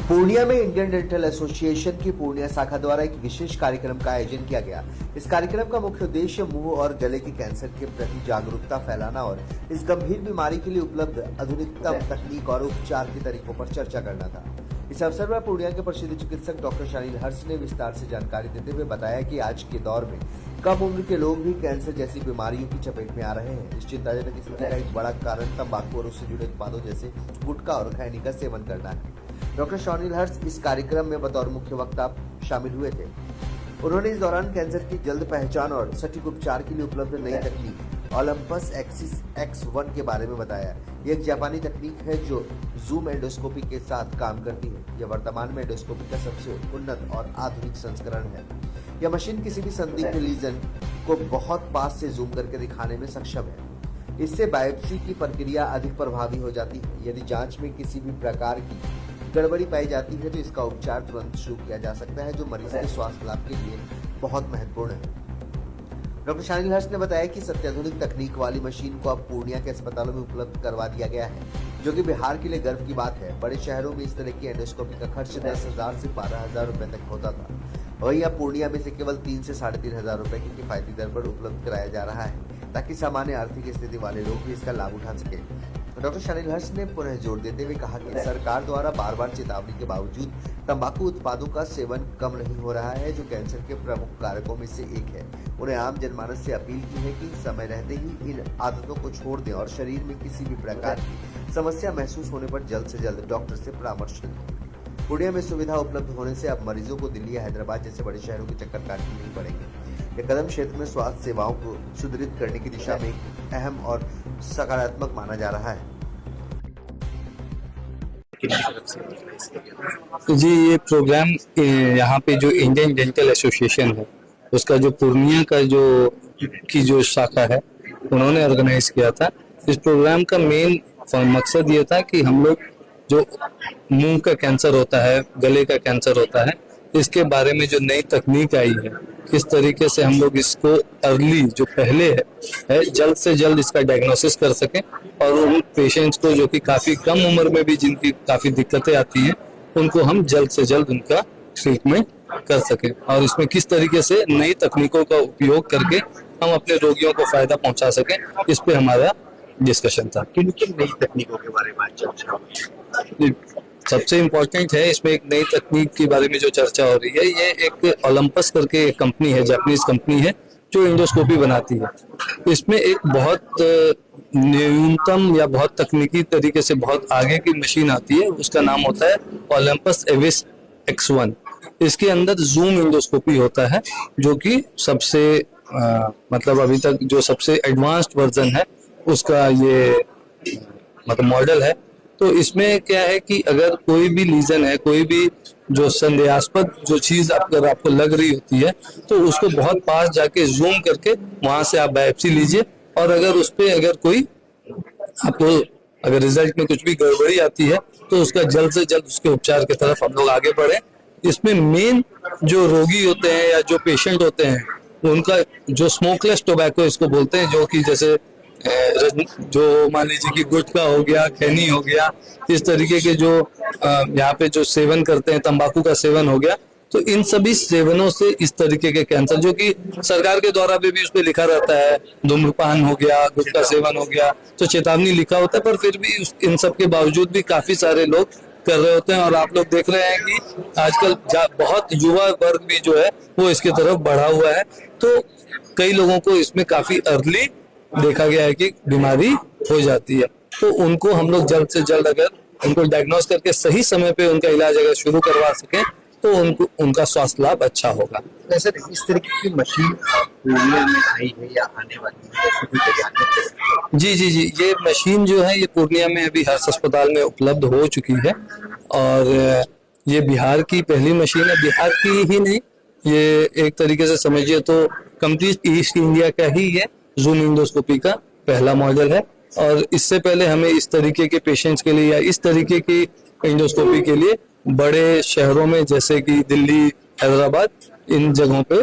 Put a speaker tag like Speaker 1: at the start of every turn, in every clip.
Speaker 1: पूर्णिया में Indian dental association की पूर्णिया शाखा द्वारा एक विशेष कार्यक्रम का आयोजन किया गया। इस कार्यक्रम का मुख्य उद्देश्य मुंह और गले के कैंसर के प्रति जागरूकता फैलाना और इस गंभीर बीमारी के लिए उपलब्ध आधुनिकतम तकनीक और उपचार के तरीकों पर चर्चा करना था। इस अवसर पर पूर्णिया के प्रसिद्ध चिकित्सक डॉक्टर शानिल हर्ष ने विस्तार से जानकारी देते हुए बताया कि आज के दौर में कम उम्र के लोग भी कैंसर जैसी बीमारियों की चपेट में आ रहे हैं। इस चिंताजनक स्थिति का एक बड़ा कारण तंबाकू और उससे जुड़े उत्पादों जैसे गुटखा और खैनी का सेवन करना है। डॉक्टर शानिल हर्ष इस कार्यक्रम में बतौर मुख्य वक्ता शामिल हुए थे। उन्होंने इस दौरान कैंसर की जल्द पहचान और सटीक उपचार के लिए उपलब्ध नई तकनीक ओलंपस एक्सिस X1 के बारे में बताया। यह एक जापानी तकनीक है जो जूम एंडोस्कोपी के साथ काम करती है। यह वर्तमान में एंडोस्कोपी का सबसे उन्नत और आधुनिक संस्करण है। यह मशीन किसी भी संदिग्ध लीजन को बहुत पास से जूम करके दिखाने में सक्षम है। इससे बायोप्सी की प्रक्रिया अधिक प्रभावी हो जाती है। यदि जांच में किसी भी प्रकार की गड़बड़ी पाई जाती है तो इसका उपचार तुरंत शुरू किया जा सकता है, जो मरीज के स्वास्थ्य लाभ के लिए बहुत महत्वपूर्ण है। डॉक्टर शानिल हर्ष ने बताया कि अत्याधुनिक तकनीक वाली मशीन को अब पूर्णिया के अस्पतालों में उपलब्ध करवा दिया गया है, जो कि बिहार के लिए गर्व की बात है। बड़े शहरों में इस तरह की एंडोस्कोपी का खर्च 10,000 से 12,000 रुपए तक होता था। वहीं अब पूर्णिया में से केवल 3 से 3,500 रुपए की किफायती दर पर उपलब्ध कराया जा रहा है, ताकि सामान्य आर्थिक स्थिति वाले लोग भी इसका लाभ उठा सके। डॉक्टर शानिल हर्ष ने पुनः जोर देते हुए कहा कि सरकार द्वारा बार बार चेतावनी के बावजूद तंबाकू उत्पादों का सेवन कम नहीं हो रहा है, जो कैंसर के प्रमुख कारकों में से एक है। उन्हें आम जनमानस से अपील की है कि समय रहते ही इन आदतों को छोड़ दें और शरीर में किसी भी प्रकार की समस्या महसूस होने पर जल्द से जल्द डॉक्टर से परामर्श लें। पूर्णिया में सुविधा उपलब्ध होने से अब मरीजों को दिल्ली या हैदराबाद जैसे बड़े शहरों के चक्कर काटने नहीं पड़ेंगे। यह कदम क्षेत्र में स्वास्थ्य सेवाओं को सुदृढ़ करने की दिशा में एक अहम और सकारात्मक माना जा रहा है।
Speaker 2: जी, ये प्रोग्राम यहाँ पे जो इंडियन डेंटल एसोसिएशन है उसका जो पूर्णिया का जो शाखा है उन्होंने ऑर्गेनाइज किया था। इस प्रोग्राम का मेन मकसद ये था कि हम लोग जो मुंह का कैंसर होता है, गले का कैंसर होता है, इसके बारे में जो नई तकनीक आई है, किस तरीके से हम लोग इसको अर्ली जो पहले है जल्द से जल्द इसका डायग्नोसिस कर सकें और उन पेशेंट्स को जो कि काफी कम उम्र में भी जिनकी काफी दिक्कतें आती हैं उनको हम जल्द से जल्द उनका ट्रीटमेंट कर सकें। और इसमें किस तरीके से नई तकनीकों का उपयोग करके हम अपने रोगियों को फायदा पहुंचा सकें, इस पे हमारा डिस्कशन था।
Speaker 3: किन किन नई तकनीकों के बारे में चर्चा हुई?
Speaker 2: सबसे इम्पोर्टेंट है इसमें एक नई तकनीक के बारे में जो चर्चा हो रही है, ये एक ओलंपस करके एक कंपनी है, जापानीज कंपनी है जो एंडोस्कोपी बनाती है। इसमें एक बहुत न्यूनतम या बहुत तकनीकी तरीके से बहुत आगे की मशीन आती है, उसका नाम होता है ओलंपस एविस X1। इसके अंदर जूम एंडोस्कोपी होता है, जो कि सबसे मतलब अभी तक जो सबसे एडवांस्ड वर्जन है उसका ये मतलब मॉडल है। तो इसमें क्या है कि अगर कोई भी लीजन है, कोई भी जो संदेहास्पद जो चीज अगर आपको लग रही होती है तो उसको बहुत पास जाके जूम करके वहां से आप बायोप्सी लीजिए और अगर उस पे अगर कोई आपको अगर रिजल्ट में कुछ भी गड़बड़ी आती है तो उसका जल्द से जल्द उसके उपचार की तरफ हम लोग आगे बढ़े। इसमें मेन जो रोगी होते हैं या जो पेशेंट होते हैं उनका जो स्मोकलेस टोबैको इसको बोलते हैं, जो कि जैसे जो मान लीजिए कि गुटखा हो गया, खैनी हो गया, इस तरीके के जो यहाँ पे जो सेवन करते हैं, तंबाकू का सेवन हो गया, तो इन सभी सेवनों से इस तरीके के कैंसर, जो कि सरकार के द्वारा भी उस पे लिखा रहता है, धूम्रपान हो गया, गुटखा सेवन हो गया, तो चेतावनी लिखा होता है, पर फिर भी इन सब के बावजूद भी काफी सारे लोग कर रहे होते हैं। और आप लोग देख रहे हैं कि आजकल बहुत युवा वर्ग भी जो है वो इसकी तरफ बढ़ा हुआ है। तो कई लोगों को इसमें काफी अर्ली देखा गया है कि बीमारी हो जाती है, तो उनको हम लोग जल्द से जल्द अगर उनको डायग्नोस करके सही समय पे उनका इलाज अगर शुरू करवा सकें तो उनका स्वास्थ्य लाभ अच्छा होगा।
Speaker 3: सर, इस तरीके की मशीन पूर्णिया में आई है या आने वाली है?
Speaker 2: जी, ये मशीन जो है ये पूर्णिया में अभी हर्ष अस्पताल में उपलब्ध हो चुकी है और ये बिहार की पहली मशीन है। बिहार की ही नहीं, ये एक तरीके से समझिए तो कंप्लीट ईस्ट इंडिया का ही ये जूम एंडोस्कोपी का पहला मॉडल है। और इससे पहले हमें इस तरीके के पेशेंट्स के लिए या इस तरीके की एंडोस्कोपी के लिए बड़े शहरों में जैसे कि दिल्ली, हैदराबाद, इन जगहों पे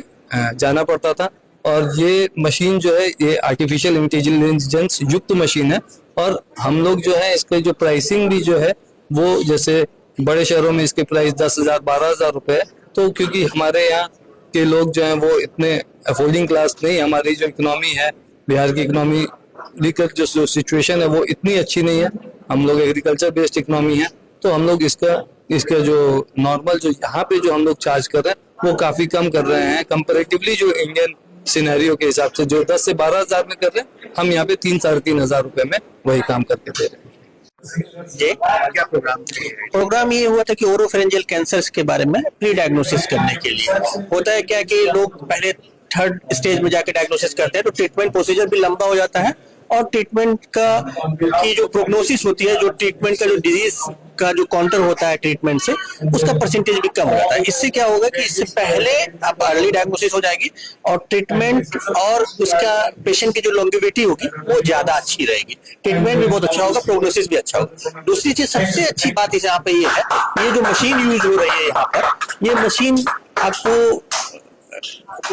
Speaker 2: जाना पड़ता था। और ये मशीन जो है ये आर्टिफिशियल इंटेलिजेंस युक्त मशीन है और हम लोग जो है इसका जो प्राइसिंग भी जो है वो जैसे बड़े शहरों में इसकी प्राइस 10,000 12,000 रुपए है। तो क्योंकि हमारे यहाँ के लोग जो हैं वो इतने अफोर्डिंग क्लास नहीं, हमारी जो इकोनॉमी है, बिहार की इकोनॉमी जो सिचुएशन है वो इतनी अच्छी नहीं है, हम लोग एग्रीकल्चर बेस्ड इकोनॉमी है, तो हम लोग इसका जो नॉर्मल जो यहाँ पे जो हम लोग चार्ज कर रहे हैं वो काफी कम कर रहे हैं कंपेरेटिवली जो इंडियन सिनेरियो के हिसाब से। जो 10 से 12,000 में कर रहे हैं, हम यहाँ पे 3-3,500 रुपए में वही काम करके दे रहे हैं।
Speaker 4: जी,
Speaker 3: क्या प्रोग्राम
Speaker 4: प्रोग्राम ये हुआ था कि ओरोफेरेंजियल कैंसर के बारे में प्री डायग्नोसिस करने के लिए। होता है क्या कि लोग पहले थर्ड स्टेज में जाके डायग्नोसिस करते हैं तो ट्रीटमेंट प्रोसीजर भी लंबा हो जाता है और ट्रीटमेंट की जो प्रोग्नोसिस होती है, जो ट्रीटमेंट का जो डिजीज का जो काउंटर होता है ट्रीटमेंट से, उसका परसेंटेज भी कम हो जाता है। इससे क्या होगा कि इससे पहले आप अर्ली डायग्नोसिस हो जाएगी और ट्रीटमेंट और उसका पेशेंट की जो लॉन्गेविटी होगी वो ज्यादा अच्छी रहेगी, ट्रीटमेंट भी बहुत अच्छा होगा, प्रोग्नोसिस भी अच्छा होगा। दूसरी चीज, सबसे अच्छी बात इस यहाँ पे ये है, ये जो मशीन यूज हो रही है यहाँ पर, ये मशीन आपको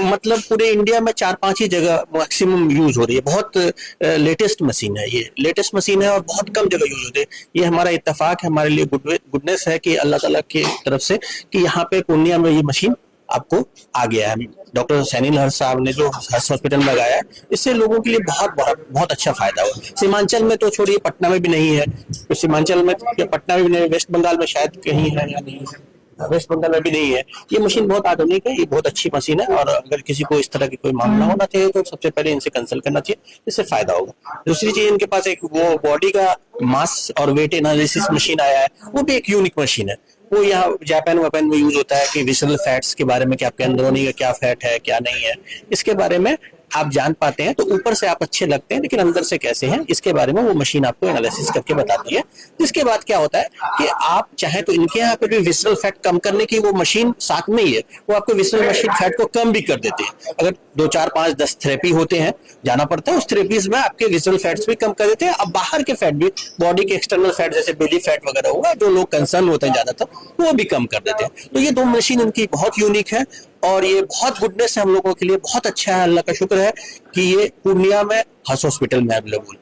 Speaker 4: मतलब पूरे इंडिया में 4-5 ही जगह मैक्सिमम यूज हो रही है। बहुत लेटेस्ट मशीन है, ये लेटेस्ट मशीन है और बहुत कम जगह यूज होती है। ये हमारा इत्तेफाक है, हमारे लिए गुडनेस है कि अल्लाह ताला की तरफ से कि यहाँ पे पूर्णिया में ये मशीन आपको आ गया है। डॉक्टर सैनिल हर्ष साहब ने जो हर्ष हॉस्पिटल में लगाया है, इससे लोगों के लिए बहुत अच्छा फायदा हुआ। सीमांचल में तो छोड़िए, पटना में भी नहीं है, तो सीमांचल में या पटना में भी नहीं, वेस्ट बंगाल में शायद कहीं है या नहीं है, वेस्ट बंगाल में भी नहीं है। ये मशीन बहुत आधुनिक है, ये बहुत अच्छी मशीन है और अगर किसी को इस तरह की कोई मामला होना चाहिए तो सबसे पहले इनसे कंसल्ट करना चाहिए, इससे फायदा होगा। दूसरी चीज, इनके पास एक वो बॉडी का मास और वेट एनालिसिस मशीन आया है, वो भी एक यूनिक मशीन है। वो यहाँ जापान में यूज होता है कि विसरल फैट्स के बारे में कि आपके अंदरूनी का क्या फैट है क्या नहीं है, इसके बारे में आप जान पाते हैं। तो ऊपर से आप अच्छे लगते हैं लेकिन अंदर से कैसे हैं, इसके बारे में वो मशीन आपको एनालिसिस करके बताती है। जिसके बाद क्या होता है कि आप चाहे तो इनके यहाँ पे भी विसरल फैट कम करने की वो मशीन साथ में ही है, वो आपको विसरल मशीन फैट को कम भी कर देते हैं। अगर 2, 4, 5, 10 थेरेपी होते हैं, जाना पड़ता है, उस थेरेपीज में आपके विसरल फैट्स भी कम कर देते हैं। अब बाहर के फैट भी, बॉडी के एक्सटर्नल फैट जैसे बेली फैट वगैरह होगा, जो लोग कंसर्न होते हैं ज्यादातर, वो भी कम कर देते हैं। तो ये 2 मशीन इनकी बहुत यूनिक है और ये बहुत गुडनेस है हम लोगों के लिए, बहुत अच्छा है। अल्लाह का शुक्र है कि ये पूर्णिया में हर्ष हॉस्पिटल में अवेलेबल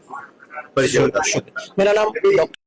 Speaker 4: है। मेरा नाम डॉक्टर